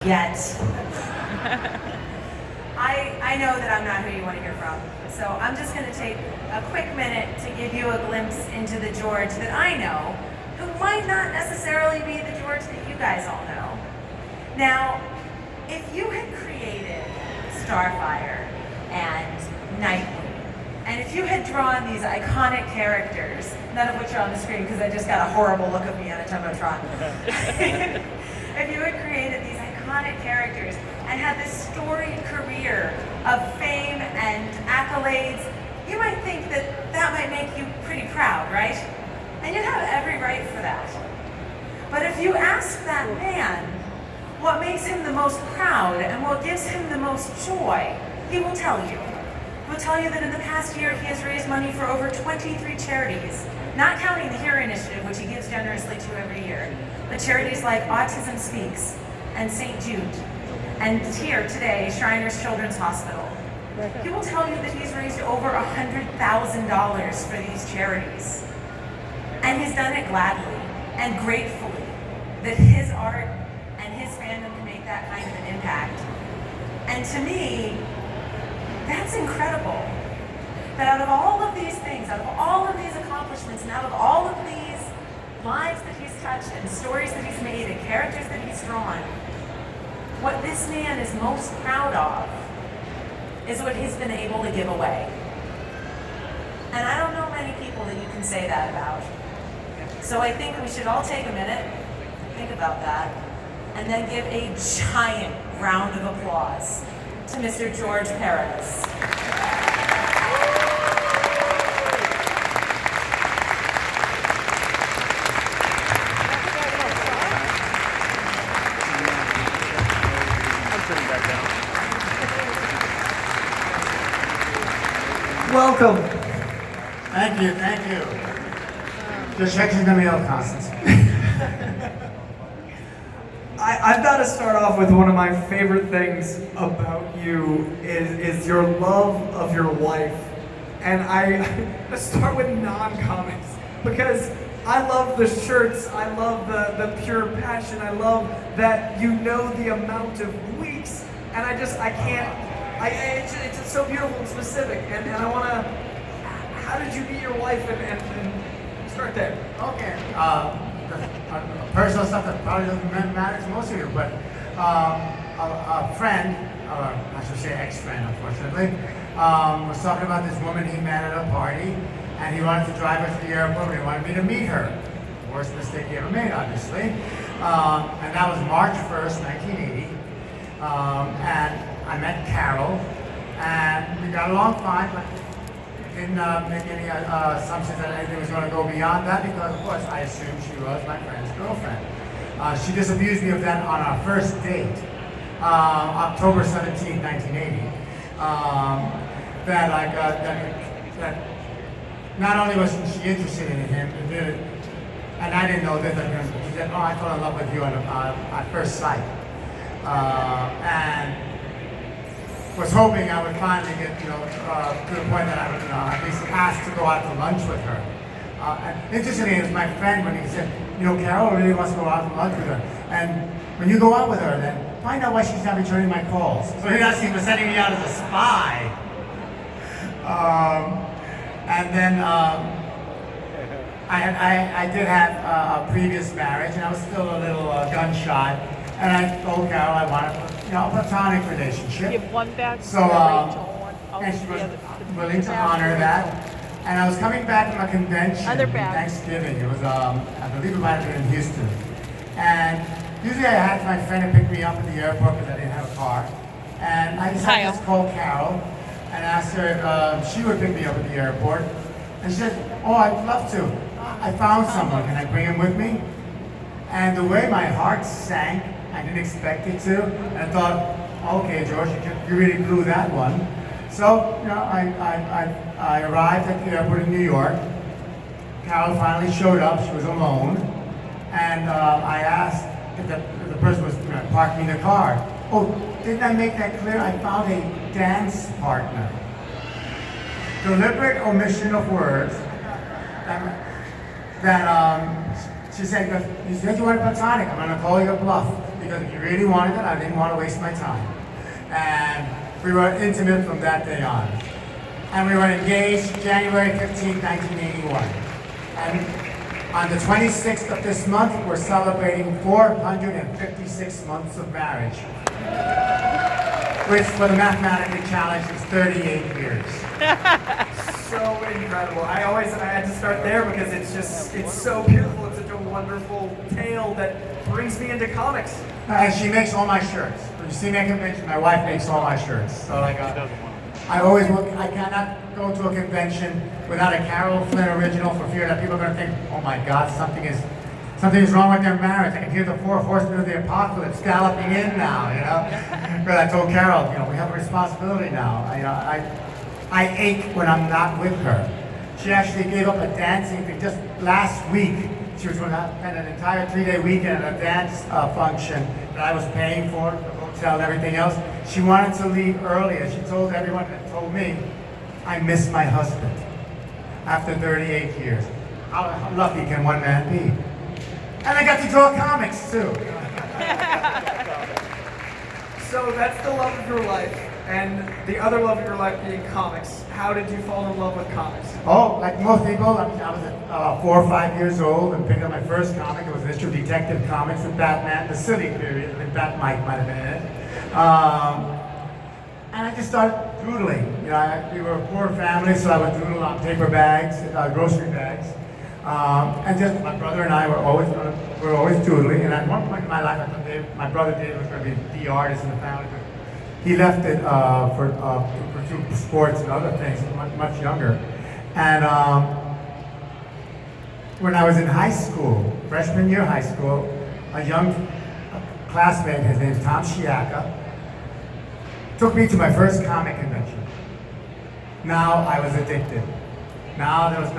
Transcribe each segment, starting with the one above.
Yet. I know that I'm not who you want to hear from, so I'm just going to take a quick minute to give you a glimpse into the George that I know, who might not necessarily be the George that you guys all know. Now, if you had created Starfire and Nightwing, and if you had drawn these iconic characters, none of which are on the screen because I just got a horrible look of me on a Jumbotron. If you had created these iconic characters and had this storied career of fame and accolades, you might think that that might make you pretty proud, right? And you'd have every right for that. But if you ask that man what makes him the most proud and what gives him the most joy, he will tell you. He'll tell you that in the past year he has raised money for over 23 charities, not counting the Hero Initiative, which he gives generously to every year, but charities like Autism Speaks and St. Jude, and here today, Shriners Children's Hospital. He will tell you that he's raised over $100,000 for these charities. And he's done it gladly and gratefully that his art and his fandom can make that kind of an impact. And to me, that's incredible. That out of all of these things, out of all of these accomplishments, and out of all of these lives that he's touched and stories that he's made and characters that he's drawn, what this man is most proud of is what he's been able to give away. And I don't know many people that you can say that about. So I think we should all take a minute, think about that, and then give a giant round of applause to Mr. George Perez. Welcome. Thank you, thank you. The section's gonna be all constant. I've got to start off with one of my favorite things about you is your love of your wife. And I start with non-comics because I love the shirts, I love the pure passion, I love that you know the amount of weeks, and I can't, it's just so beautiful and specific, and I want to, how did you meet your wife and start there? Okay. Personal stuff that probably doesn't matter to most of you, but a friend, I should say ex-friend, unfortunately, was talking about this woman he met at a party, and he wanted to drive her to the airport, and he wanted me to meet her. Worst mistake he ever made, obviously. And that was March 1st, 1980. And I met Carol, and we got along fine, but didn't make any assumptions that anything was going to go beyond that, because of course I assumed she was my friend's girlfriend. She disabused me of that on our first date, October 17, 1980. That not only was she interested in him, and I didn't know this, she said, "Oh, I fell in love with you at first sight," and was hoping I would finally get, to the point that I would at least ask to go out to lunch with her. And interestingly, it was my friend when he said, Carol really wants to go out to lunch with her. And when you go out with her, then find out why she's not returning my calls. So he actually was sending me out as a spy. And then I did have a previous marriage, and I was still a little gun shy. And I told Carol I wanted a platonic relationship. Give one back. So, and she was willing to honor that. And I was coming back from a convention in Thanksgiving. It was, I believe it might have been in Houston. And usually I had my friend to pick me up at the airport because I didn't have a car. And I decided to call Carol and asked her if she would pick me up at the airport. And she said, "Oh, I'd love to. I found someone. Can I bring him with me?" And the way my heart sank, I didn't expect it to. And I thought, okay, George, you really blew that one. So, I arrived at the airport in New York. Carol finally showed up. She was alone. And I asked if the person was going to park me in the car. Oh, didn't I make that clear? I found a dance partner. Deliberate omission of words that she said, "You said you wanted platonic. I'm going to call you a bluff." because if he really wanted it, I didn't want to waste my time. And we were intimate from that day on. And we were engaged January 15, 1981. And on the 26th of this month, we're celebrating 456 months of marriage, which for the mathematically challenged is 38 years. So incredible. I had to start there because it's so beautiful. It's such a wonderful tale that brings me into comics. And she makes all my shirts. When you see me at convention, my wife makes all my shirts. So I cannot go to a convention without a Carol Flynn original for fear that people are going to think, oh my God, something is wrong with their marriage. I can hear the 4 horsemen of the apocalypse galloping in now, you know? But I told Carol, you know, we have a responsibility now. I ache when I'm not with her. She actually gave up a dancing thing just last week. She was going to spend an entire 3-day weekend at a dance function that I was paying for, the hotel and everything else. She wanted to leave earlier. She told everyone and told me, I miss my husband after 38 years. How lucky can one man be? And I got to draw comics too. So that's the love of your life, and the other love of your life being comics. How did you fall in love with comics? Oh, like most people, I was 4 or 5 years old and picked up my first comic. It was an issue of Detective Comics with Batman, the silly period. I think Bat Mike might have been in it. And I just started doodling. You know, we were a poor family, so I would doodle on paper bags, grocery bags. And just my brother and I were always doodling. And at one point in my life, I thought my brother David was going to be the artist in the family. But he left it for pursue sports and other things, much younger. And when I was in high school, freshman year high school, a young classmate, his name's Tom Shiaka, took me to my first comic convention. Now I was addicted. Now that's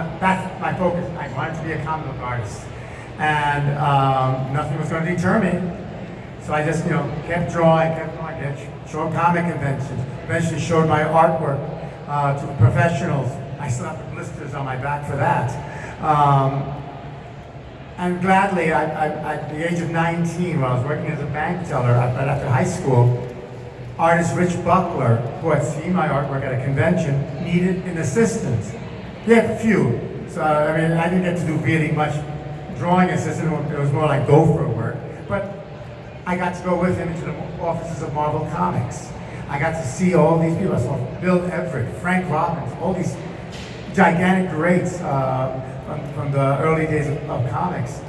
my focus. I wanted to be a comic book artist. And nothing was going to deter me. So I just, kept drawing, showed comic conventions, eventually showed my artwork to professionals. I still have the blisters on my back for that. And gladly, at the age of 19, when I was working as a bank teller right after high school, artist Rich Buckler, who had seen my artwork at a convention, needed an assistant. He had a few, so I didn't get to do really much drawing assistant. It was more like gopher work. But I got to go with him into the offices of Marvel Comics. I got to see all these people. I saw Bill Everett, Frank Robbins, all these gigantic greats from the early days of comics.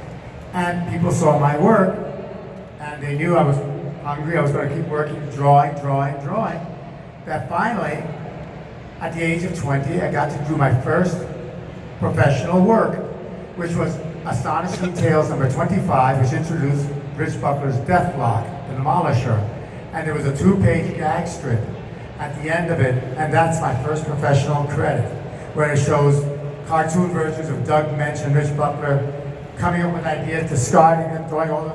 And people saw my work, and they knew I was hungry. I was going to keep working, drawing. That finally, at the age of 20, I got to do my first professional work, which was Astonishing Tales number 25, which introduced Rich Buckler's Deathlock, the Demolisher. And there was a 2-page gag strip at the end of it, and that's my first professional credit, where it shows cartoon versions of Doug Mensch and Rich Buckler coming up with ideas, discarding them, throwing all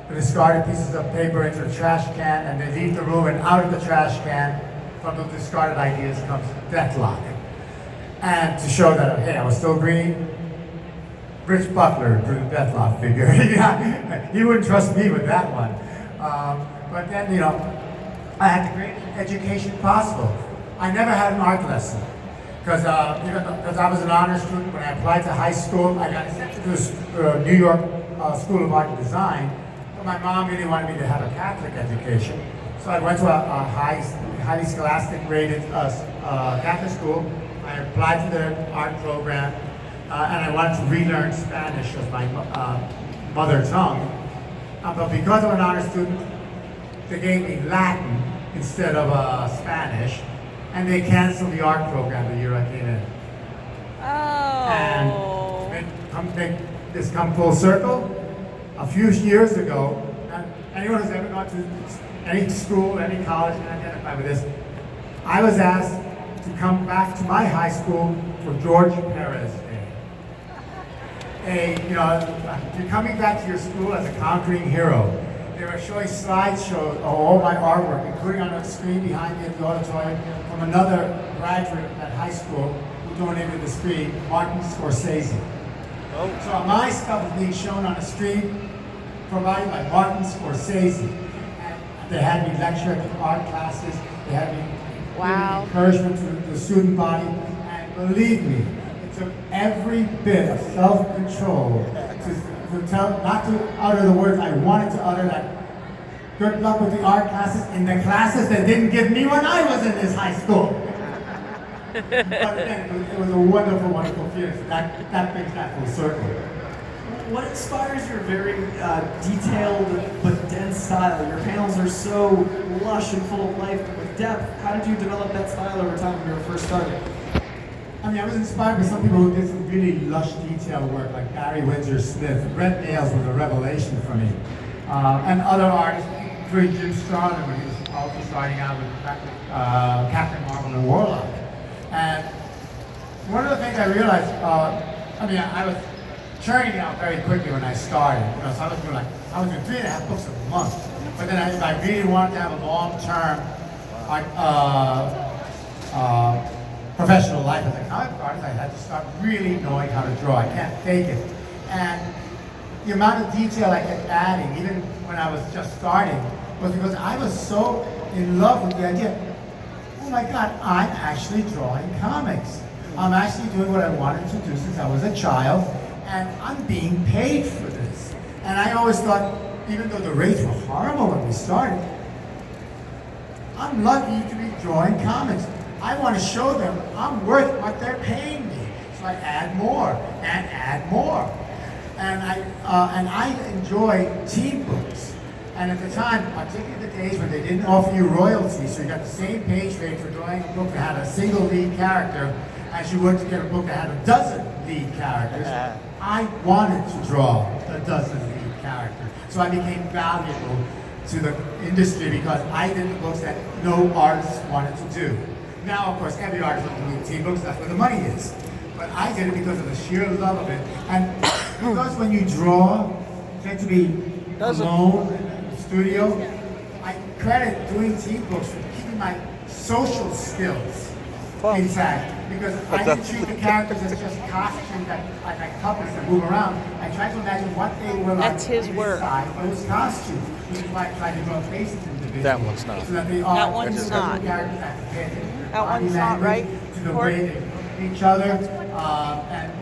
the discarded pieces of paper into the trash can, and they leave the room, and out of the trash can, from the discarded ideas, comes Deathlock. And to show that, hey, I was still green, Rich Buckler drew the Deathlock figure. He wouldn't trust me with that one. But then, I had the greatest education possible. I never had an art lesson. Because I was an honor student, when I applied to high school, I got accepted to the New York School of Art and Design. But my mom really wanted me to have a Catholic education. So I went to a highly scholastic rated Catholic school. I applied to their art program, and I wanted to relearn Spanish as my mother tongue. But because I'm an honor student, they gave me Latin instead of Spanish, and they canceled the art program the year I came in. Oh. And this come full circle. A few years ago, and anyone who's ever gone to any school, any college can identify with this, I was asked to come back to my high school for George Perez Day. You're coming back to your school as a conquering hero. They were showing slideshows of all my artwork, including on a screen behind me at the auditorium from another graduate at high school who donated the screen, Martin Scorsese. Oh. So my stuff is being shown on the street provided by Martin Scorsese. And they had me lecture at the art classes. They had me Wow. give encouragement to the student body. And believe me, it took every bit of self-control to tell, not to utter the words I wanted to utter, that good luck with the art classes in the classes that didn't give me when I was in this high school. But again, it was a wonderful, wonderful feeling. So that brings that full circle. What inspires your very detailed but dense style? Your panels are so lush and full of life with depth. How did you develop that style over time when you were first starting? I mean, I was inspired by some people who did some really lush detail work, like Barry Windsor Smith. Red Nails was a revelation for me. And other artists, including Jim Starlin, when he was also starting out with Captain Marvel and Warlock. And one of the things I realized, I was churning out very quickly when I started. So I was doing 3.5 books a month. But then I really wanted to have a long-term professional life as a comic artist. I had to start really knowing how to draw. I can't fake it. And the amount of detail I kept adding, even when I was just starting, was because I was so in love with the idea, oh my God, I'm actually drawing comics. I'm actually doing what I wanted to do since I was a child, and I'm being paid for this. And I always thought, even though the rates were horrible when we started, I'm lucky to be drawing comics. I want to show them I'm worth what they're paying me. So I add more and add more. And I enjoy team books. And at the time, particularly the days when they didn't offer you royalties, so you got the same page rate for drawing a book that had a single lead character as you would to get a book that had a dozen lead characters. I wanted to draw a dozen lead characters. So I became valuable to the industry because I did the books that no artist wanted to do. Now, of course, every artist wants to do team books, that's where the money is. But I did it because of the sheer love of it. And because when you draw, you tend to be alone in the studio, I credit doing team books for keeping my social skills intact. Because I didn't treat the characters as just costumes like puppets that move around. I tried to imagine what they were like That's his work. inside those costumes. Which is why I tried to draw faces individually. That one's not. So that they are That one's not. characters that fit That one's not, right? to the way they look at each other, and